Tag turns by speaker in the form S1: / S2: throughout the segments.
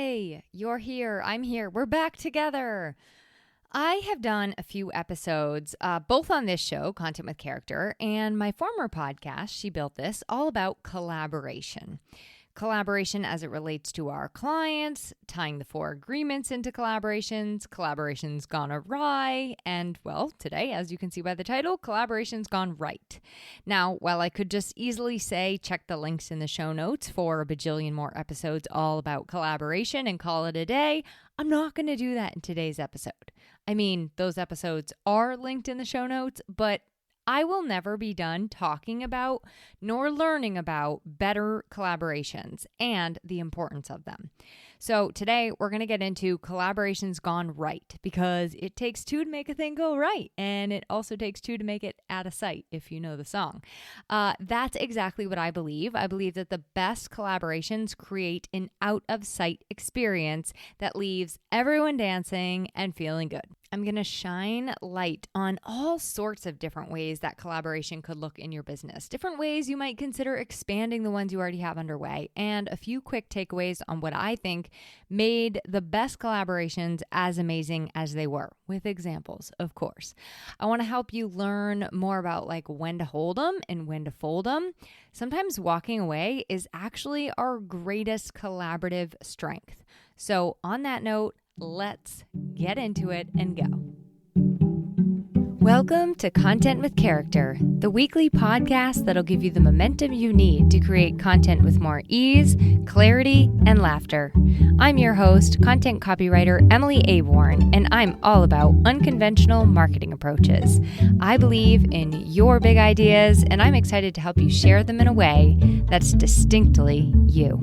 S1: Yay! You're here. I'm here. We're back together. I have done a few episodes, both on this show, Content with Character, and my former podcast, She Built This, all about collaboration. Collaboration as it relates to our clients, tying the 4 agreements into collaborations gone awry, and, well, today, as you can see by the title, collaborations gone right. Now, while I could just easily say check the links in the show notes for a bajillion more episodes all about collaboration and call it a day, I'm not going to do that in today's episode. I mean, those episodes are linked in the show notes, but I will never be done talking about nor learning about better collaborations and the importance of them. So today we're going to get into collaborations gone right because it takes 2 to make a thing go right. And it also takes 2 to make it out of sight, if you know the song. That's exactly what I believe. I believe that the best collaborations create an out of sight experience that leaves everyone dancing and feeling good. I'm going to shine light on all sorts of different ways that collaboration could look in your business, different ways you might consider expanding the ones you already have underway, and a few quick takeaways on what I think made the best collaborations as amazing as they were, with examples, of course. I want to help you learn more about when to hold them and when to fold them. Sometimes walking away is actually our greatest collaborative strength. So on that note, let's get into it and go. Welcome to Content with Character, the weekly podcast that'll give you the momentum you need to create content with more ease, clarity, and laughter. I'm your host, content copywriter Emily Aborn, and I'm all about unconventional marketing approaches. I believe in your big ideas, and I'm excited to help you share them in a way that's distinctly you.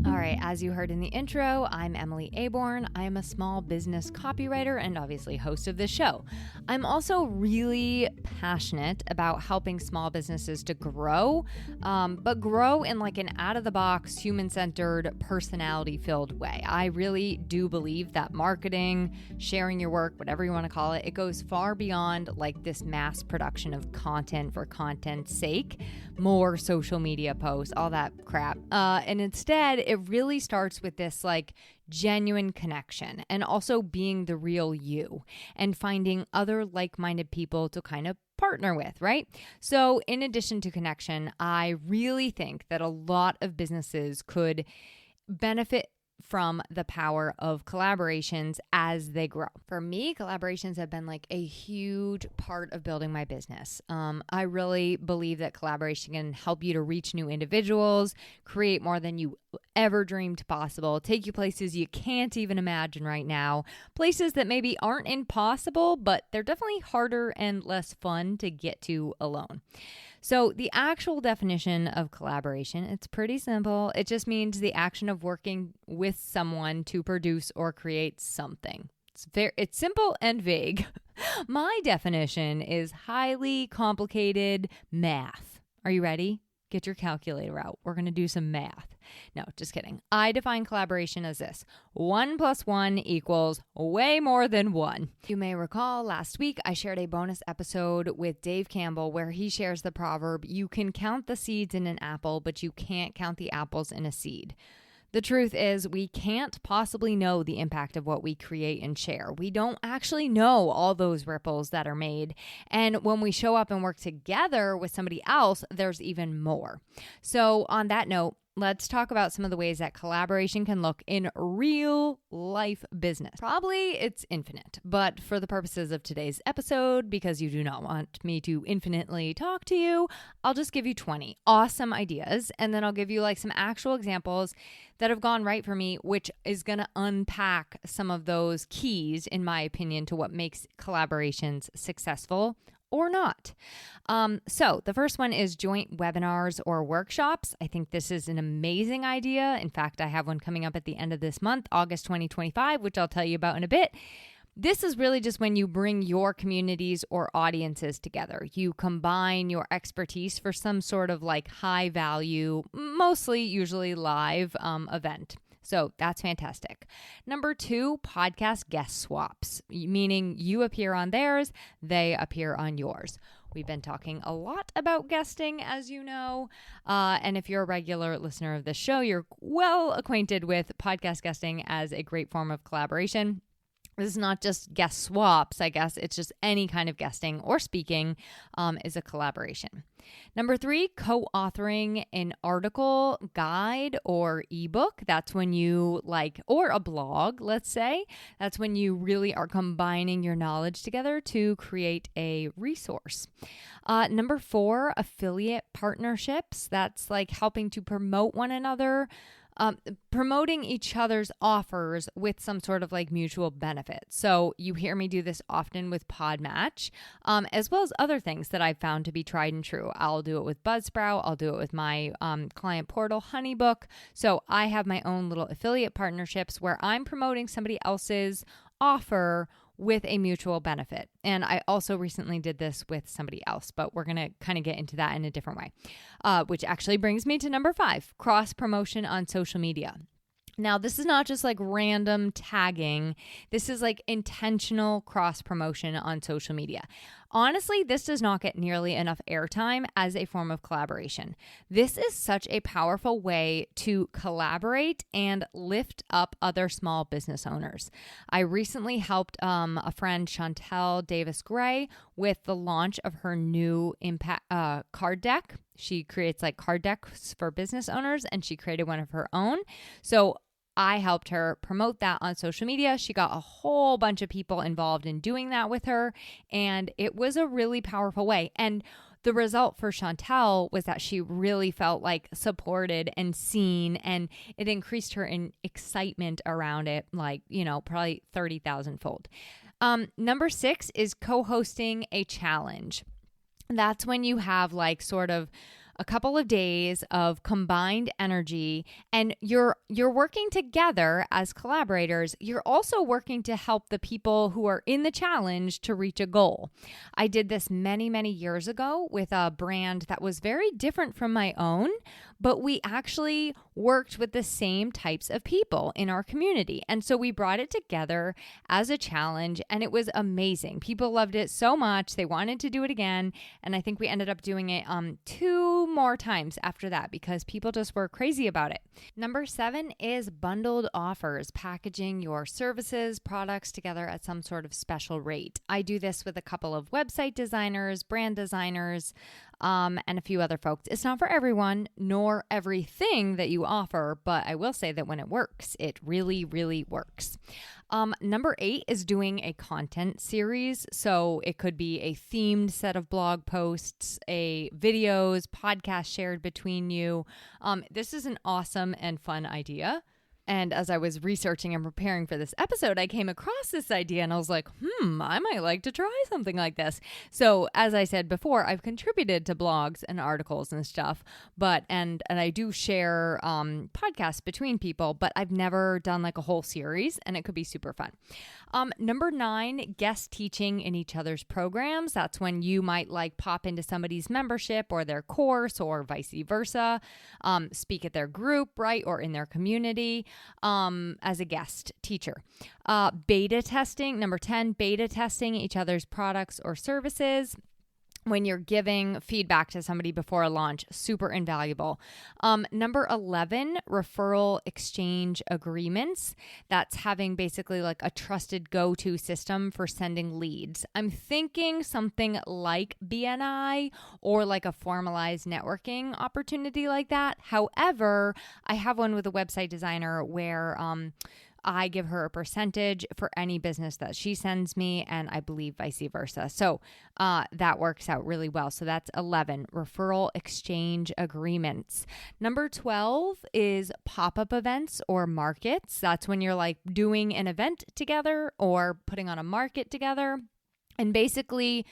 S1: All right, as you heard in the intro, I'm Emily Aborn. I am a small business copywriter and obviously host of this show. I'm also really passionate about helping small businesses to grow, but grow in an out-of-the-box, human-centered, personality-filled way. I really do believe that marketing, sharing your work, whatever you want to call it, it goes far beyond this mass production of content for content's sake, more social media posts, all that crap. And instead, it really starts with this genuine connection and also being the real you and finding other like-minded people to kind of partner with, right? So in addition to connection, I really think that a lot of businesses could benefit from the power of collaborations as they grow. For me, collaborations have been a huge part of building my business. I really believe that collaboration can help you to reach new individuals, create more than you ever dreamed possible, take you places you can't even imagine right now, places that maybe aren't impossible, but they're definitely harder and less fun to get to alone. So the actual definition of collaboration, it's pretty simple. It just means the action of working with someone to produce or create something. It's simple and vague. My definition is highly complicated math. Are you ready? Get your calculator out. We're going to do some math. No, just kidding. I define collaboration as this. 1 + 1 equals way more than 1. You may recall last week I shared a bonus episode with Dave Campbell where he shares the proverb, you can count the seeds in an apple, but you can't count the apples in a seed. The truth is we can't possibly know the impact of what we create and share. We don't actually know all those ripples that are made. And when we show up and work together with somebody else, there's even more. So on that note, let's talk about some of the ways that collaboration can look in real life business. Probably it's infinite, but for the purposes of today's episode, because you do not want me to infinitely talk to you, I'll just give you 20 awesome ideas, and then I'll give you some actual examples that have gone right for me, which is going to unpack some of those keys, in my opinion, to what makes collaborations successful or not. So the first one is joint webinars or workshops. I think this is an amazing idea. In fact, I have one coming up at the end of this month, August 2025, which I'll tell you about in a bit. This is really just when you bring your communities or audiences together. You combine your expertise for some sort of high value, mostly usually live event. So that's fantastic. Number 2, podcast guest swaps, meaning you appear on theirs, they appear on yours. We've been talking a lot about guesting, as you know. And if you're a regular listener of this show, you're well acquainted with podcast guesting as a great form of collaboration. This is not just guest swaps, I guess. It's just any kind of guesting or speaking is a collaboration. Number 3, co-authoring an article, guide, or ebook. That's when you or a blog, let's say. That's when you really are combining your knowledge together to create a resource. Number 4, affiliate partnerships. That's like helping to promote one another. Promoting each other's offers with some sort of mutual benefit. So you hear me do this often with Podmatch, as well as other things that I've found to be tried and true. I'll do it with Buzzsprout. I'll do it with my client portal, Honeybook. So I have my own little affiliate partnerships where I'm promoting somebody else's offer with a mutual benefit. And I also recently did this with somebody else, but we're going to kind of get into that in a different way, which actually brings me to number 5, cross promotion on social media. Now, this is not just random tagging. This is intentional cross promotion on social media. Honestly, this does not get nearly enough airtime as a form of collaboration. This is such a powerful way to collaborate and lift up other small business owners. I recently helped a friend, Chantel Davis-Gray, with the launch of her new impact card deck. She creates card decks for business owners, and she created one of her own. So I helped her promote that on social media. She got a whole bunch of people involved in doing that with her, and it was a really powerful way. And the result for Chantel was that she really felt supported and seen, and it increased her in excitement around it, probably 30,000 fold. Number 6 is co-hosting a challenge. That's when you have sort of a couple of days of combined energy, and you're working together as collaborators. You're also working to help the people who are in the challenge to reach a goal. I did this many, many years ago with a brand that was very different from my own, but we actually worked with the same types of people in our community. And so we brought it together as a challenge, and it was amazing. People loved it so much. They wanted to do it again. And I think we ended up doing it 2 more times after that because people just were crazy about it. Number 7 is bundled offers, packaging your services, products together at some sort of special rate. I do this with a couple of website designers, brand designers, and a few other folks. It's not for everyone, nor everything that you offer, but I will say that when it works, it really, really works. Number 8 is doing a content series. So it could be a themed set of blog posts, videos, podcasts shared between you. This is an awesome and fun idea. And as I was researching and preparing for this episode, I came across this idea and I was like, I might like to try something like this. So as I said before, I've contributed to blogs and articles and stuff, and I do share podcasts between people, but I've never done a whole series, and it could be super fun. Number 9, guest teaching in each other's programs. That's when you might pop into somebody's membership or their course or vice versa, speak at their group, right? Or in their community. As a guest teacher. Beta testing, number 10, beta testing each other's products or services. When you're giving feedback to somebody before a launch, super invaluable. Number 11, referral exchange agreements. That's having basically a trusted go-to system for sending leads. I'm thinking something like BNI or a formalized networking opportunity like that. However, I have one with a website designer where I give her a percentage for any business that she sends me, and I believe vice versa. So that works out really well. So that's 11, referral exchange agreements. Number 12 is pop-up events or markets. That's when you're doing an event together or putting on a market together, and basically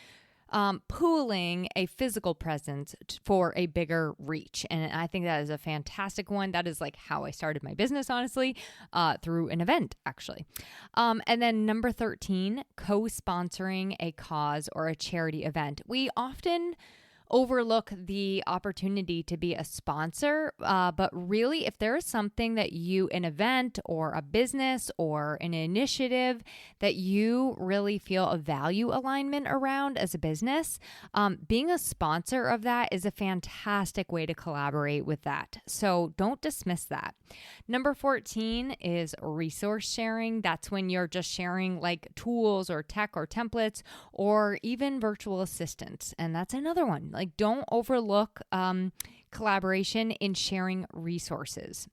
S1: pooling a physical presence for a bigger reach. And I think that is a fantastic one. That is how I started my business, honestly, through an event, actually. And then number 13, co-sponsoring a cause or a charity event. We often overlook the opportunity to be a sponsor. But really, if there is something that an event or a business or an initiative that you really feel a value alignment around as a business, being a sponsor of that is a fantastic way to collaborate with that. So don't dismiss that. Number 14 is resource sharing. That's when you're just sharing like tools or tech or templates or even virtual assistants. And that's another one. Like, don't overlook collaboration in sharing resources.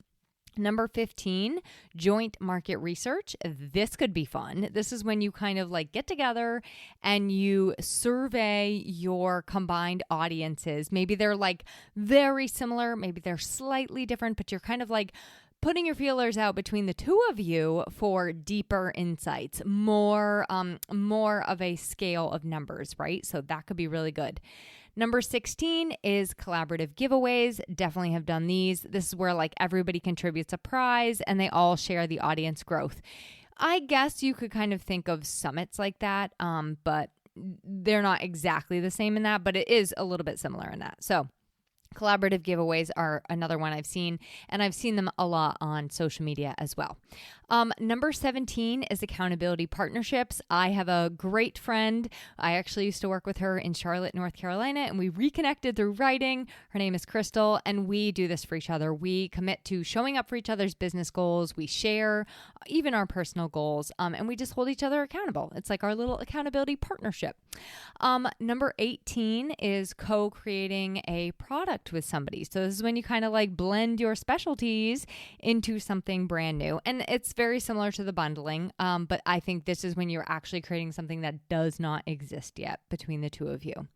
S1: Number 15, joint market research. This could be fun. This is when you kind of like get together and you survey your combined audiences. Maybe they're like very similar, maybe they're slightly different, but you're kind of like putting your feelers out between the two of you for deeper insights, more of a scale of numbers, right? So that could be really good. Number 16 is collaborative giveaways. Definitely have done these. This is where like everybody contributes a prize and they all share the audience growth. I guess you could kind of think of summits like that, but they're not exactly the same in that, but it is a little bit similar in that. So collaborative giveaways are another one I've seen, and I've seen them a lot on social media as well. Number 17 is accountability partnerships. I have a great friend. I actually used to work with her in Charlotte, North Carolina, and we reconnected through writing. Her name is Crystal, and we do this for each other. We commit to showing up for each other's business goals. We share even our personal goals, and we just hold each other accountable. It's like our little accountability partnership. Number 18 is co-creating a product with somebody. So this is when you kind of like blend your specialties into something brand new. And it's very similar to the bundling, but I think this is when you're actually creating something that does not exist yet between the two of you.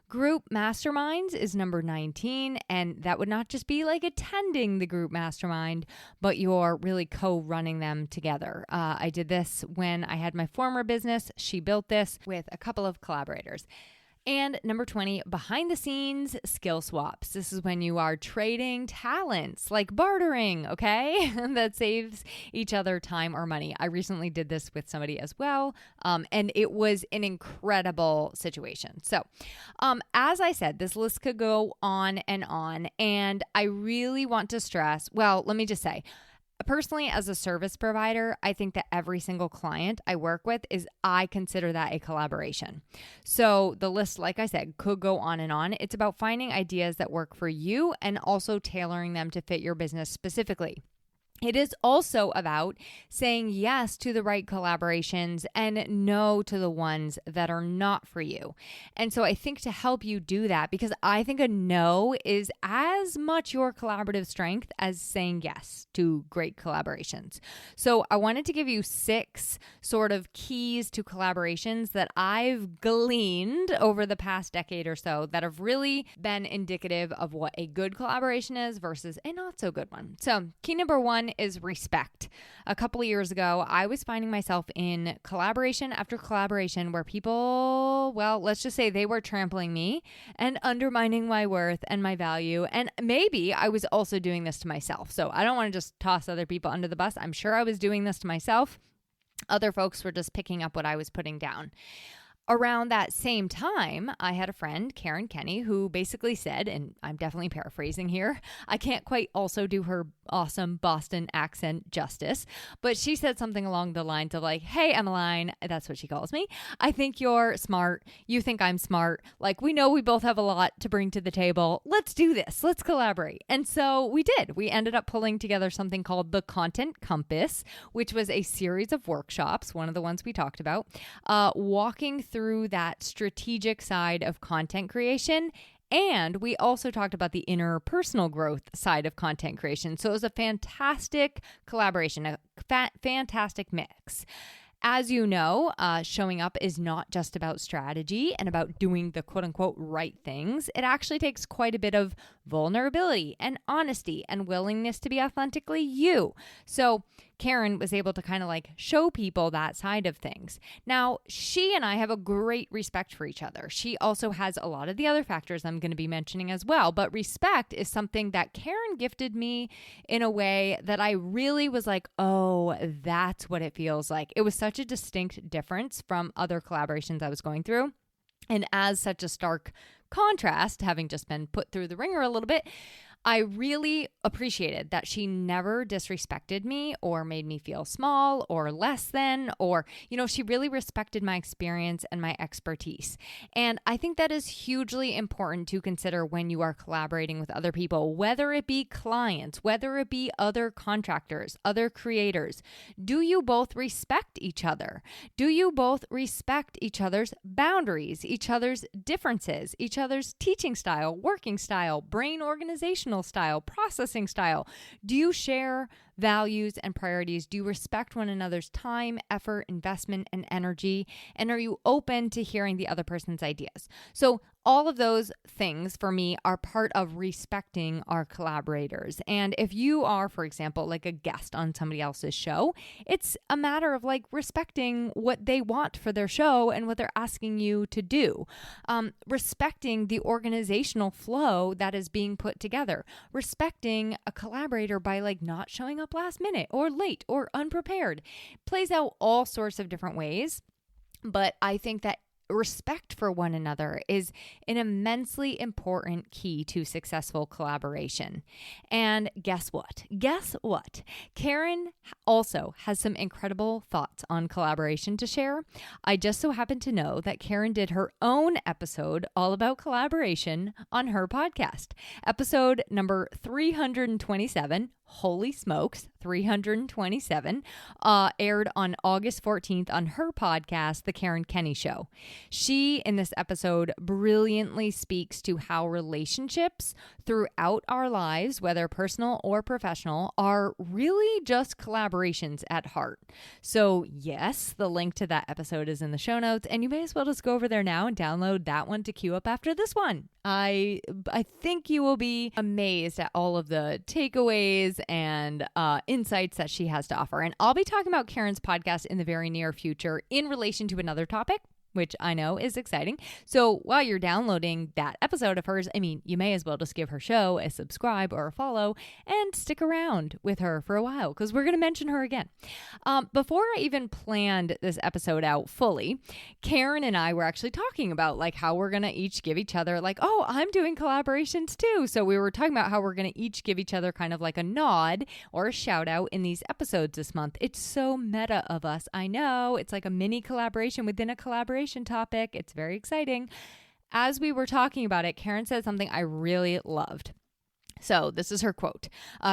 S1: Group masterminds is number 19, and that would not just be like attending the group mastermind, but you're really co-running them together. I did this when I had my former business. She built this with a couple of collaborators. And number 20, behind the scenes skill swaps. This is when you are trading talents, like bartering, okay? That saves each other time or money. I recently did this with somebody as well, and it was an incredible situation. So, as I said, this list could go on, and I really want to stress, well, let me just say, personally, as a service provider, I think that every single client I work with I consider that a collaboration. So the list, like I said, could go on and on. It's about finding ideas that work for you and also tailoring them to fit your business specifically. It is also about saying yes to the right collaborations and no to the ones that are not for you. And so I think to help you do that, because I think a no is as much your collaborative strength as saying yes to great collaborations. So I wanted to give you 6 sort of keys to collaborations that I've gleaned over the past decade or so that have really been indicative of what a good collaboration is versus a not so good one. So key number 1 is respect. A couple of years ago, I was finding myself in collaboration after collaboration where people, well, let's just say they were trampling me and undermining my worth and my value. And maybe I was also doing this to myself. So I don't want to just toss other people under the bus. I'm sure I was doing this to myself. Other folks were just picking up what I was putting down. Around that same time, I had a friend, Karen Kenny, who basically said, and I'm definitely paraphrasing here, I can't quite also do her awesome Boston accent justice, but she said something along the lines of like, hey, Emmeline, that's what she calls me. I think you're smart. You think I'm smart. Like, we know we both have a lot to bring to the table. Let's do this. Let's collaborate. And so we did. We ended up pulling together something called the Content Compass, which was a series of workshops, one of the ones we talked about, walking through that strategic side of content creation. And we also talked about the interpersonal growth side of content creation. So it was a fantastic collaboration, a fantastic mix. As you know, showing up is not just about strategy and about doing the quote unquote right things. It actually takes quite a bit of vulnerability and honesty and willingness to be authentically you. So Karen was able to kind of like show people that side of things. Now, she and I have a great respect for each other. She also has a lot of the other factors I'm going to be mentioning as well, but respect is something that Karen gifted me in a way that I really was like, oh, that's what it feels like. It was such a distinct difference from other collaborations I was going through. And as such a stark contrast, having just been put through the ringer a little bit, I really appreciated that she never disrespected me or made me feel small or less than, or, she really respected my experience and my expertise. And I think that is hugely important to consider when you are collaborating with other people, whether it be clients, whether it be other contractors, other creators. Do you both respect each other? Do you both respect each other's boundaries, each other's differences, each other's teaching style, working style, brain organizational style, processing style? Do you share values and priorities? Do you respect one another's time, effort, investment, and energy? And are you open to hearing the other person's ideas? So all of those things for me are part of respecting our collaborators. And if you are, for example, like a guest on somebody else's show, it's a matter of like respecting what they want for their show and what they're asking you to do. Respecting the organizational flow that is being put together. Respecting a collaborator by like not showing up last minute or late or unprepared. Plays out all sorts of different ways. But I think that respect for one another is an immensely important key to successful collaboration. And guess what? Karen also has some incredible thoughts on collaboration to share. I just so happen to know that Karen did her own episode all about collaboration on her podcast. Episode number 327, holy smokes, 327, aired on August 14th on her podcast, The Karen Kenny Show. She, in this episode, brilliantly speaks to how relationships throughout our lives, whether personal or professional, are really just collaborations at heart. So yes, the link to that episode is in the show notes, and you may as well just go over there now and download that one to queue up after this one. I think you will be amazed at all of the takeaways and insights that she has to offer. And I'll be talking about Karen's podcast in the very near future in relation to another topic, which I know is exciting. So while you're downloading that episode of hers, you may as well just give her show a subscribe or a follow and stick around with her for a while because we're going to mention her again. Before I even planned this episode out fully, Karen and I were actually talking about like how we're going to each give each other like, oh, I'm doing collaborations too. So we were talking about how we're going to each give each other kind of like a nod or a shout out in these episodes this month. It's so meta of us. I know it's like a mini collaboration within a collaboration topic. It's very exciting. As we were talking about it, Karen said something I really loved. So this is her quote.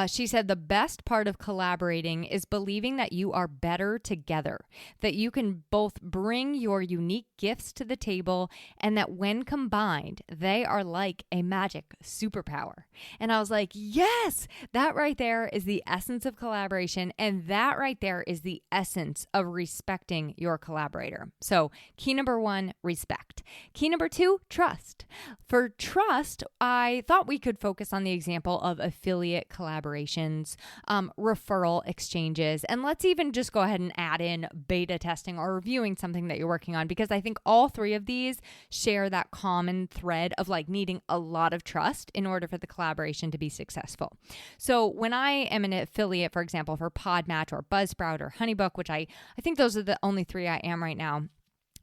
S1: She said, "The best part of collaborating is believing that you are better together, that you can both bring your unique gifts to the table, and that when combined, they are like a magic superpower." And I was like, yes, that right there is the essence of collaboration. And that right there is the essence of respecting your collaborator. So key number 1, respect. Key number 2, trust. For trust, I thought we could focus on the example of affiliate collaborations, referral exchanges, and let's even just go ahead and add in beta testing or reviewing something that you're working on, because I think all three of these share that common thread of like needing a lot of trust in order for the collaboration to be successful. So when I am an affiliate, for example, for Podmatch or Buzzsprout or Honeybook, which I think those are the only three I am right now,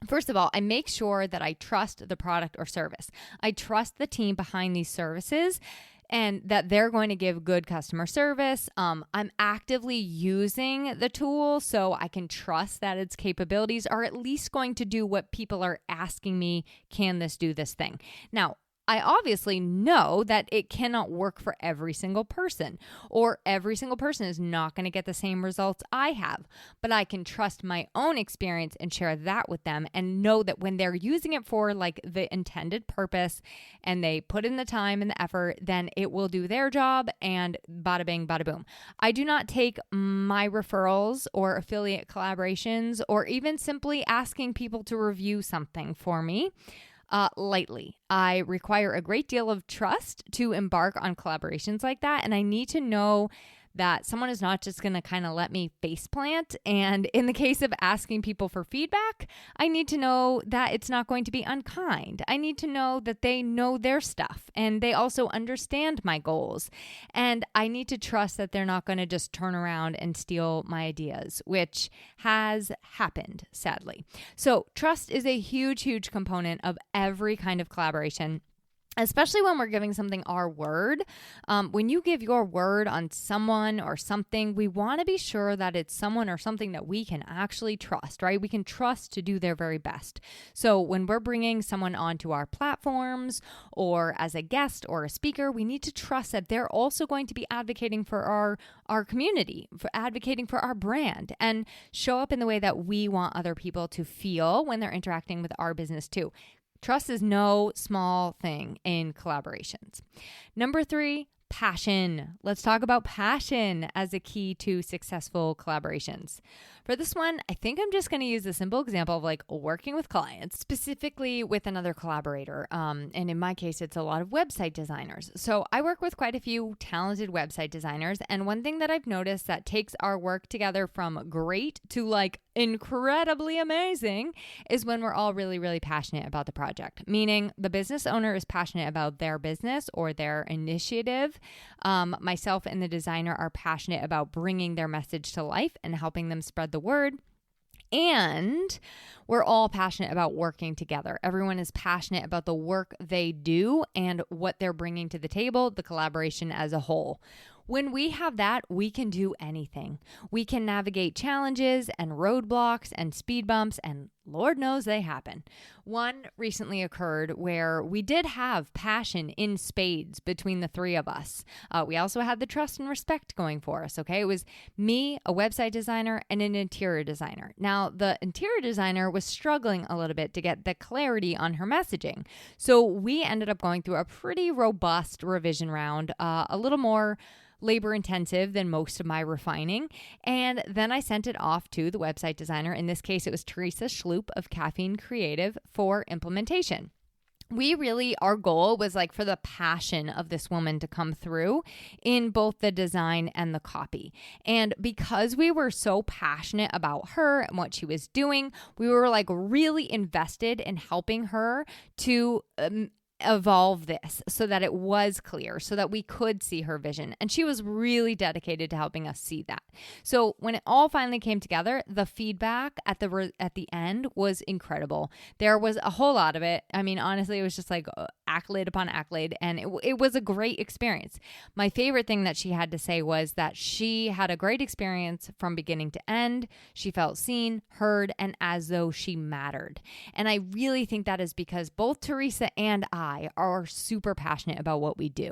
S1: first of all, I make sure that I trust the product or service. I trust the team behind these services and that they're going to give good customer service. I'm actively using the tool so I can trust that its capabilities are at least going to do what people are asking me, can this do this thing? Now, I obviously know that it cannot work for every single person, or every single person is not going to get the same results I have, but I can trust my own experience and share that with them and know that when they're using it for like the intended purpose and they put in the time and the effort, then it will do their job and bada bing, bada boom. I do not take my referrals or affiliate collaborations or even simply asking people to review something for me lightly. I require a great deal of trust to embark on collaborations like that. And I need to know that someone is not just going to kind of let me faceplant. And in the case of asking people for feedback, I need to know that it's not going to be unkind. I need to know that they know their stuff and they also understand my goals. And I need to trust that they're not going to just turn around and steal my ideas, which has happened, sadly. So trust is a huge, huge component of every kind of collaboration. especially when we're giving something our word. When you give your word on someone or something, we want to be sure that it's someone or something that we can actually trust, right? We can trust to do their very best. So when we're bringing someone onto our platforms or as a guest or a speaker, we need to trust that they're also going to be advocating for our community, for advocating for our brand, and show up in the way that we want other people to feel when they're interacting with our business too. Trust is no small thing in collaborations. Number 3, passion. Let's talk about passion as a key to successful collaborations. For this one, I think I'm just going to use a simple example of like working with clients, specifically with another collaborator. And in my case, it's a lot of website designers. So I work with quite a few talented website designers. And one thing that I've noticed that takes our work together from great to like incredibly amazing is when we're all really, really passionate about the project, meaning the business owner is passionate about their business or their initiative. Myself and the designer are passionate about bringing their message to life and helping them spread the word. And we're all passionate about working together. Everyone is passionate about the work they do and what they're bringing to the table, the collaboration as a whole. When we have that, we can do anything. We can navigate challenges and roadblocks and speed bumps, and Lord knows they happen. One recently occurred where we did have passion in spades between the three of us. We also had the trust and respect going for us, okay? It was me, a website designer, and an interior designer. Now, the interior designer was struggling a little bit to get the clarity on her messaging. So we ended up going through a pretty robust revision round, a little more labor intensive than most of my refining. And then I sent it off to the website designer. In this case, it was Teresa Schloop of Caffeine Creative for implementation. Our goal was like for the passion of this woman to come through in both the design and the copy. And because we were so passionate about her and what she was doing, we were like really invested in helping her to evolve this so that it was clear, so that we could see her vision. And she was really dedicated to helping us see that. So when it all finally came together, the feedback at the end was incredible. There was a whole lot of it. I mean, honestly, it was just like accolade upon accolade, and it was a great experience. My favorite thing that she had to say was that she had a great experience from beginning to end. She felt seen, heard, and as though she mattered. And I really think that is because both Teresa and I are super passionate about what we do.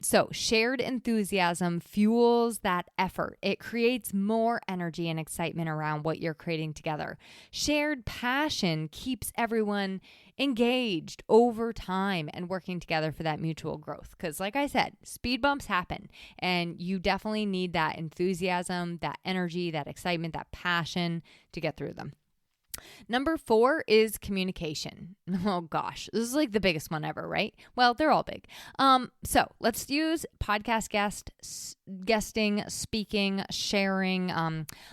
S1: So shared enthusiasm fuels that effort. It creates more energy and excitement around what you're creating together. Shared passion keeps everyone engaged over time and working together for that mutual growth. Because like I said, speed bumps happen, and you definitely need that enthusiasm, that energy, that excitement, that passion to get through them. Number 4 is communication. Oh gosh, this is like the biggest one ever, right? Well, they're all big. So let's use podcast guesting, speaking, sharing,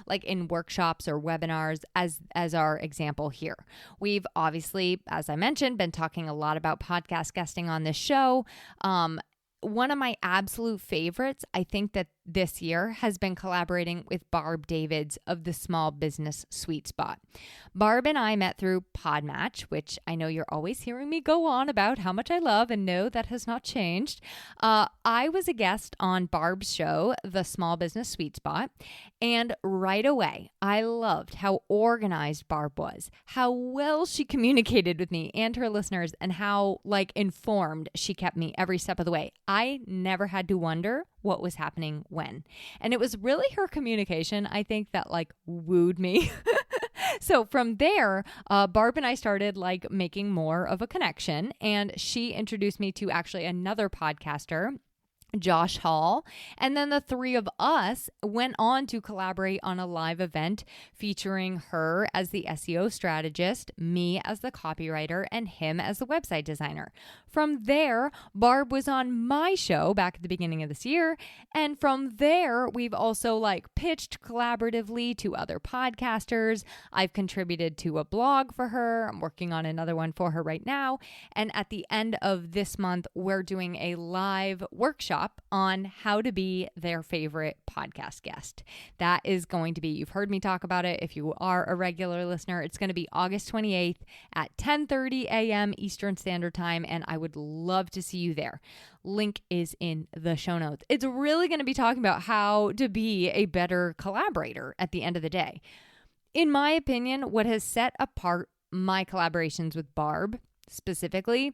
S1: like in workshops or webinars as our example here. We've obviously, as I mentioned, been talking a lot about podcast guesting on this show. One of my absolute favorites, I think that this year, has been collaborating with Barb Davids of the Small Business Sweet Spot. Barb and I met through Podmatch, which I know you're always hearing me go on about how much I love, and no, that has not changed. I was a guest on Barb's show, The Small Business Sweet Spot, and right away, I loved how organized Barb was, how well she communicated with me and her listeners, and how informed she kept me every step of the way. I never had to wonder what was happening when. And it was really her communication, I think, that wooed me. So from there, Barb and I started making more of a connection, and she introduced me to actually another podcaster, Josh Hall, and then the three of us went on to collaborate on a live event featuring her as the SEO strategist, me as the copywriter, and him as the website designer. From there, Barb was on my show back at the beginning of this year, and from there, we've also pitched collaboratively to other podcasters. I've contributed to a blog for her. I'm working on another one for her right now, and at the end of this month, we're doing a live workshop workshop on how to be their favorite podcast guest. That is going to be, you've heard me talk about it. If you are a regular listener, it's going to be August 28th at 10:30 a.m. Eastern Standard Time, and I would love to see you there. Link is in the show notes. It's really going to be talking about how to be a better collaborator at the end of the day. In my opinion, what has set apart my collaborations with Barb specifically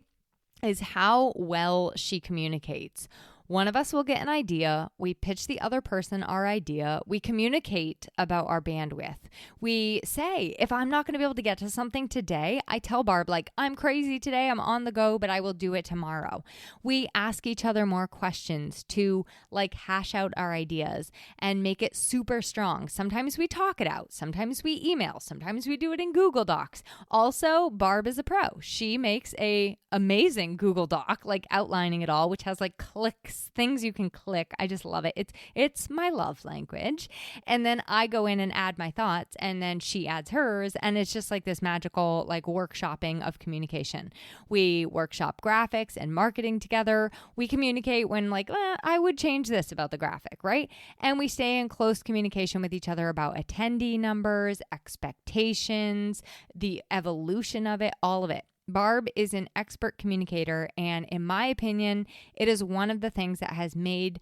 S1: is how well she communicates. One of us will get an idea. We pitch the other person our idea. We communicate about our bandwidth. We say, if I'm not going to be able to get to something today, I tell Barb, like, I'm crazy today. I'm on the go, but I will do it tomorrow. We ask each other more questions to like hash out our ideas and make it super strong. Sometimes we talk it out. Sometimes we email. Sometimes we do it in Google Docs. Also, Barb is a pro. She makes a amazing Google Doc, like outlining it all, which has like clicks, things you can click. I just love it. It's my love language. And then I go in and add my thoughts, and then she adds hers, and it's just like this magical like workshopping of communication. We workshop graphics and marketing together. We communicate when like, I would change this about the graphic, right? And we stay in close communication with each other about attendee numbers, expectations, the evolution of it, all of it. Barb is an expert communicator, and in my opinion, it is one of the things that has made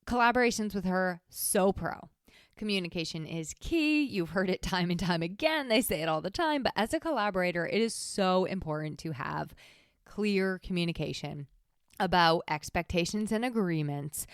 S1: collaborations with her so pro. Communication is key. You've heard it time and time again. They say it all the time, but as a collaborator, it is so important to have clear communication about expectations and agreements,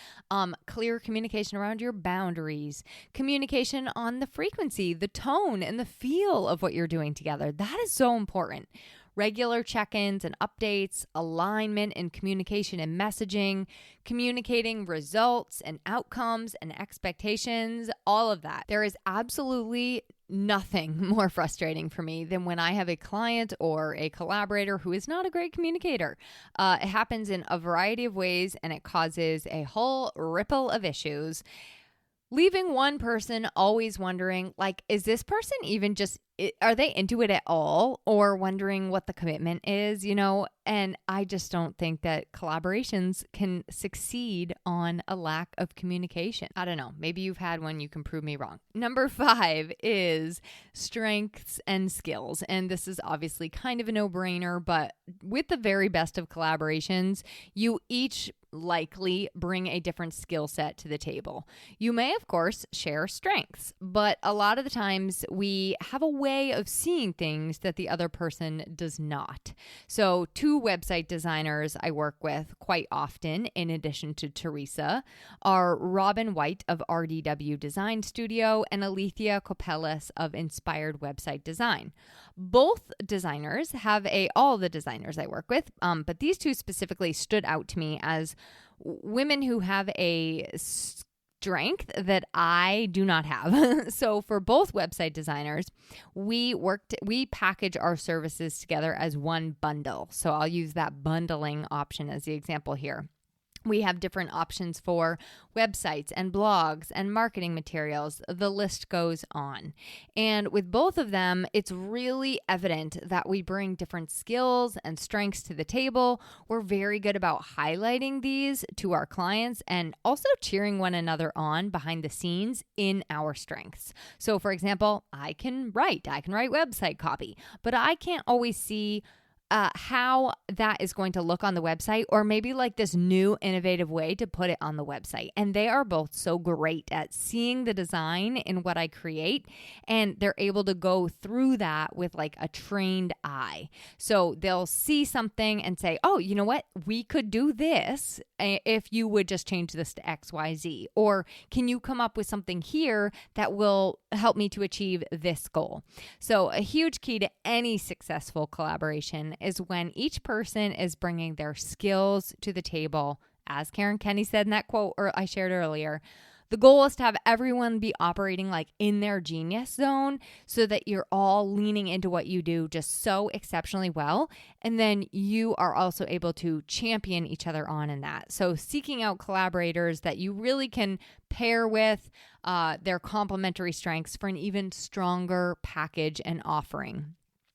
S1: clear communication around your boundaries, communication on the frequency, the tone, and the feel of what you're doing together. That is so important. Regular check-ins and updates, alignment and communication and messaging, communicating results and outcomes and expectations, all of that. There is absolutely nothing more frustrating for me than when I have a client or a collaborator who is not a great communicator. It happens in a variety of ways, and it causes a whole ripple of issues, leaving one person always wondering, like, is this person even just, are they into it at all? Or wondering what the commitment is, you know? And I just don't think that collaborations can succeed on a lack of communication. I don't know. Maybe you've had one. You can prove me wrong. Number 5 is strengths and skills. And this is obviously kind of a no-brainer, but with the very best of collaborations, you each likely bring a different skill set to the table. You may, of course, share strengths, but a lot of the times we have a way of seeing things that the other person does not. So 2 website designers I work with quite often, in addition to Teresa, are Robin White of RDW Design Studio and Alethea Copelis of Inspired Website Design. Both designers have all the designers I work with, but these 2 specifically stood out to me as women who have a strength that I do not have. So for both website designers, we package our services together as one bundle. So I'll use that bundling option as the example here. We have different options for websites and blogs and marketing materials. The list goes on. And with both of them, it's really evident that we bring different skills and strengths to the table. We're very good about highlighting these to our clients and also cheering one another on behind the scenes in our strengths. So for example, I can write website copy, but I can't always see how that is going to look on the website, or maybe like this new innovative way to put it on the website. And they are both so great at seeing the design in what I create, and they're able to go through that with like a trained eye. So they'll see something and say, oh, you know what? We could do this if you would just change this to XYZ. Or can you come up with something here that will help me to achieve this goal? So a huge key to any successful collaboration is when each person is bringing their skills to the table. As Karen Kenny said in that quote I shared earlier, the goal is to have everyone be operating like in their genius zone so that you're all leaning into what you do just so exceptionally well. And then you are also able to champion each other on in that. So seeking out collaborators that you really can pair with their complementary strengths for an even stronger package and offering.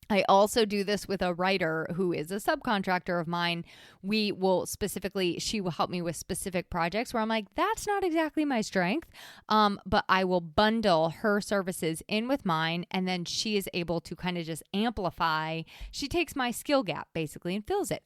S1: I also do this with a writer who is a subcontractor of mine. She will help me with specific projects where I'm like, that's not exactly my strength. But I will bundle her services in with mine. And then she is able to kind of just amplify. She takes my skill gap basically and fills it.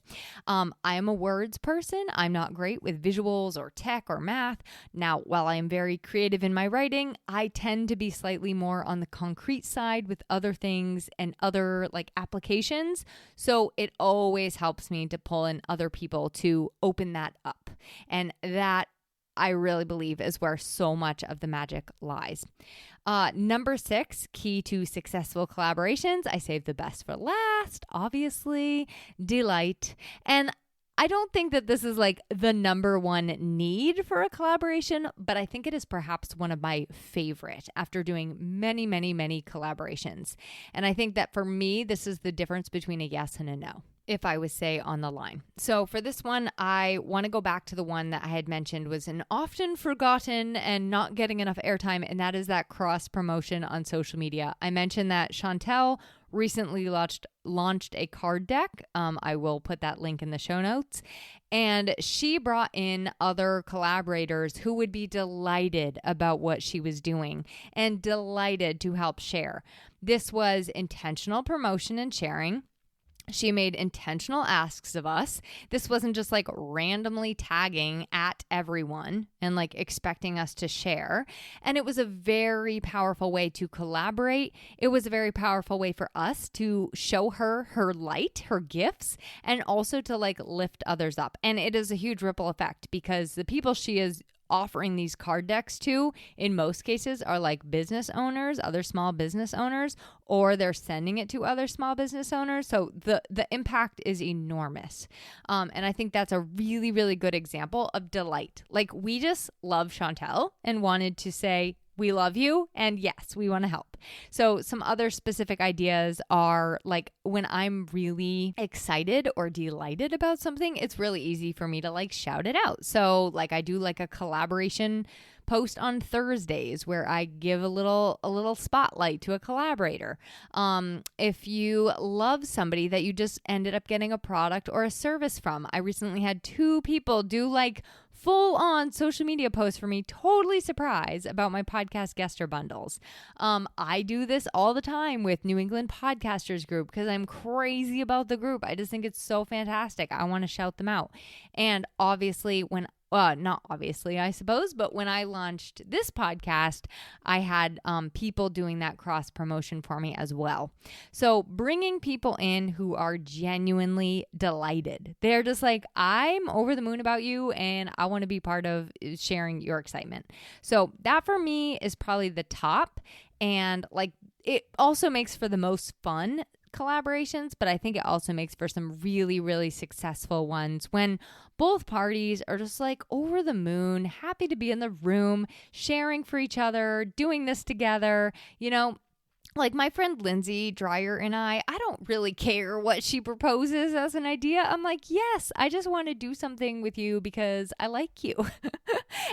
S1: I am a words person. I'm not great with visuals or tech or math. Now, while I am very creative in my writing, I tend to be slightly more on the concrete side with other things and other like applications. So it always helps me to pull in other people to open that up. And that I really believe is where so much of the magic lies. Number 6, key to successful collaborations. I saved the best for last, obviously, delight. And I don't think that this is like the number one need for a collaboration, but I think it is perhaps one of my favorite after doing many, many, many collaborations. And I think that for me, this is the difference between a yes and a no, if I was, say, on the line. So for this one, I want to go back to the one that I had mentioned was an often forgotten and not getting enough airtime, and that is that cross promotion on social media. I mentioned that Chantel recently launched a card deck. I will put that link in the show notes. And she brought in other collaborators who would be delighted about what she was doing and delighted to help share. This was intentional promotion and sharing. She made intentional asks of us. This wasn't just like randomly tagging at everyone and like expecting us to share. And it was a very powerful way to collaborate. It was a very powerful way for us to show her light, her gifts, and also to like lift others up. And it is a huge ripple effect because the people she is offering these card decks to, in most cases, are like business owners, other small business owners, or they're sending it to other small business owners. So the impact is enormous. And I think that's a really, really good example of delight. Like we just love Chantel and wanted to say, we love you. And yes, we want to help. So some other specific ideas are like when I'm really excited or delighted about something, it's really easy for me to like shout it out. So like I do like a collaboration post on Thursdays where I give a little spotlight to a collaborator. If you love somebody that you just ended up getting a product or a service from, I recently had 2 people do like full on social media posts for me, totally surprised about my podcast guester bundles. I do this all the time with New England Podcasters Group because I'm crazy about the group. I just think it's so fantastic. I want to shout them out. And obviously not obviously, I suppose, but when I launched this podcast, I had people doing that cross promotion for me as well. So bringing people in who are genuinely delighted. They're just like, I'm over the moon about you and I want to be part of sharing your excitement. So that for me is probably the top. And like it also makes for the most fun collaborations, but I think it also makes for some really, really successful ones when both parties are just like over the moon, happy to be in the room, sharing for each other, doing this together, you know. Like my friend Lindsay Dreyer and I don't really care what she proposes as an idea. I'm like, yes, I just want to do something with you because I like you.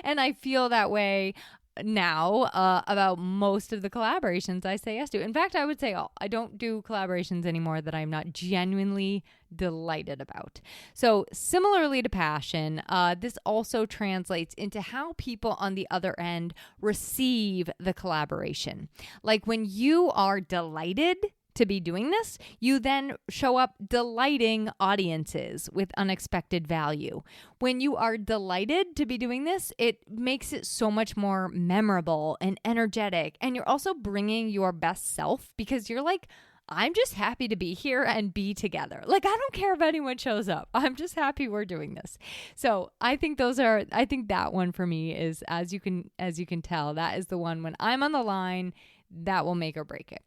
S1: And I feel that way now about most of the collaborations I say yes to. In fact, I would say I don't do collaborations anymore that I'm not genuinely delighted about. So similarly to passion, this also translates into how people on the other end receive the collaboration. Like when you are delighted to be doing this, you then show up delighting audiences with unexpected value. When you are delighted to be doing this, it makes it so much more memorable and energetic. And you're also bringing your best self because you're like, I'm just happy to be here and be together. Like, I don't care if anyone shows up. I'm just happy we're doing this. So I think that one for me is, as you can tell, that is the one when I'm on the line, that will make or break it.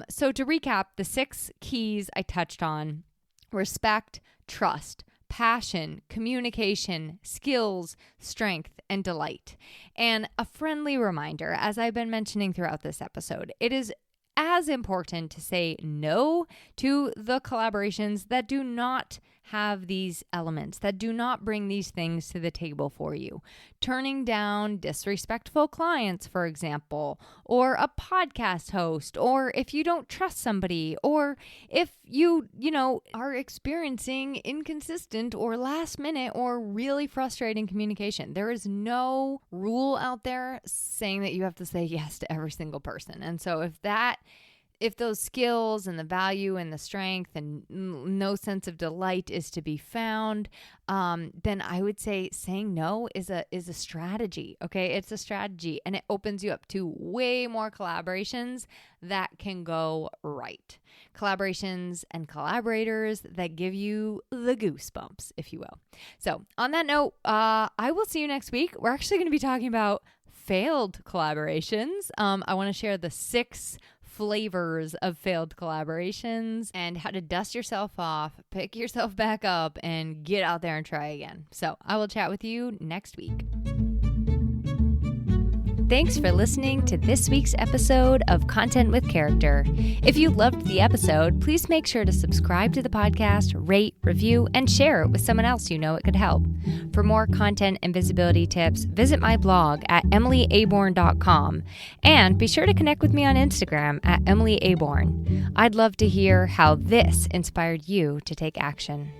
S1: So to recap, the 6 keys I touched on: respect, trust, passion, communication, skills, strength, and delight. And a friendly reminder, as I've been mentioning throughout this episode, it is as important to say no to the collaborations that do not have these elements, that do not bring these things to the table for you. Turning down disrespectful clients, for example, or a podcast host, or if you don't trust somebody, or if you are experiencing inconsistent or last minute or really frustrating communication. There is no rule out there saying that you have to say yes to every single person. And so if those skills and the value and the strength and no sense of delight is to be found, then I would say saying no is a strategy. Okay, it's a strategy, and it opens you up to way more collaborations that can go right. Collaborations and collaborators that give you the goosebumps, if you will. So on that note, I will see you next week. We're actually going to be talking about failed collaborations. I want to share the 6 flavors of failed collaborations and how to dust yourself off, pick yourself back up, and get out there and try again. So I will chat with you next week. Thanks for listening to this week's episode of Content with Character. If you loved the episode, please make sure to subscribe to the podcast, rate, review, and share it with someone else you know it could help. For more content and visibility tips, visit my blog at emilyaborn.com, and be sure to connect with me on Instagram at emilyaborn. I'd love to hear how this inspired you to take action.